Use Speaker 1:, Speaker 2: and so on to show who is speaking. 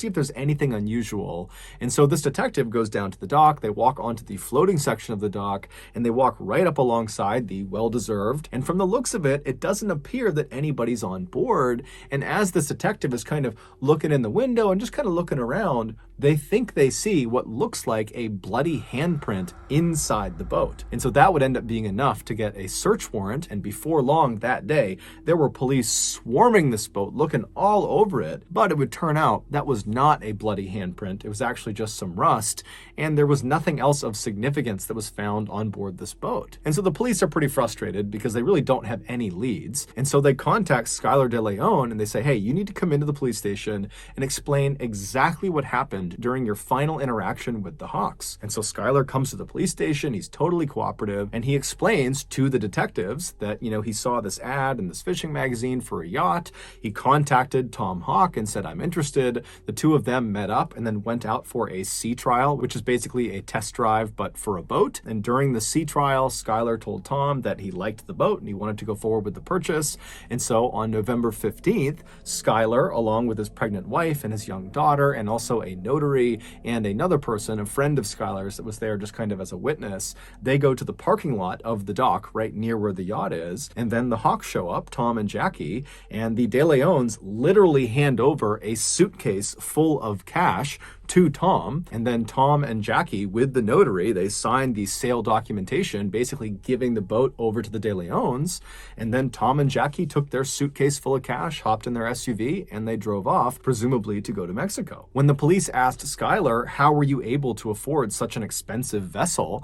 Speaker 1: see if there's anything unusual. And so this detective goes down to the dock, they walk onto the floating section of the dock, and they walk right up alongside the well-deserved. And from the looks of it, it doesn't appear that anybody's on board. And as this detective is kind of looking in the window and just kind of looking around, they think they see what looks like a bloody handprint inside the boat. And so that would end up being enough to get a search warrant. And before long that day, there were police swarming this boat, looking all over it. But it would turn out that was not a bloody handprint. It was actually just some rust. And there was nothing else of significance that was found on board this boat. And so the police are pretty frustrated because they really don't have any leads. And so they contact Skylar De Leon and they say, hey, you need to come into the police station and explain exactly what happened during your final interaction with the Hawks. And so Skylar comes to the police station, he's totally cooperative, and he explains to the detectives that, he saw this ad in this fishing magazine for a yacht. He contacted Tom Hawk and said, I'm interested. The two of them met up and then went out for a sea trial, which is basically a test drive, but for a boat. And during the sea trial, Skylar told Tom that he liked the boat and he wanted to go forward with the purchase. And so on November 15th, Skylar, along with his pregnant wife and his young daughter, and also a notary and another person, a friend of Skylar's that was there just kind of as a witness, they go to the parking lot of the dock right near where the yacht is. And then the Hawks show up, Tom and Jackie, and the De Leons literally hand over a suitcase full of cash to Tom. And then Tom and Jackie, with the notary, they signed the sale documentation, basically giving the boat over to the De Leons. And then Tom and Jackie took their suitcase full of cash, hopped in their SUV, and they drove off, presumably to go to Mexico. When the police asked Skylar, how were you able to afford such an expensive vessel?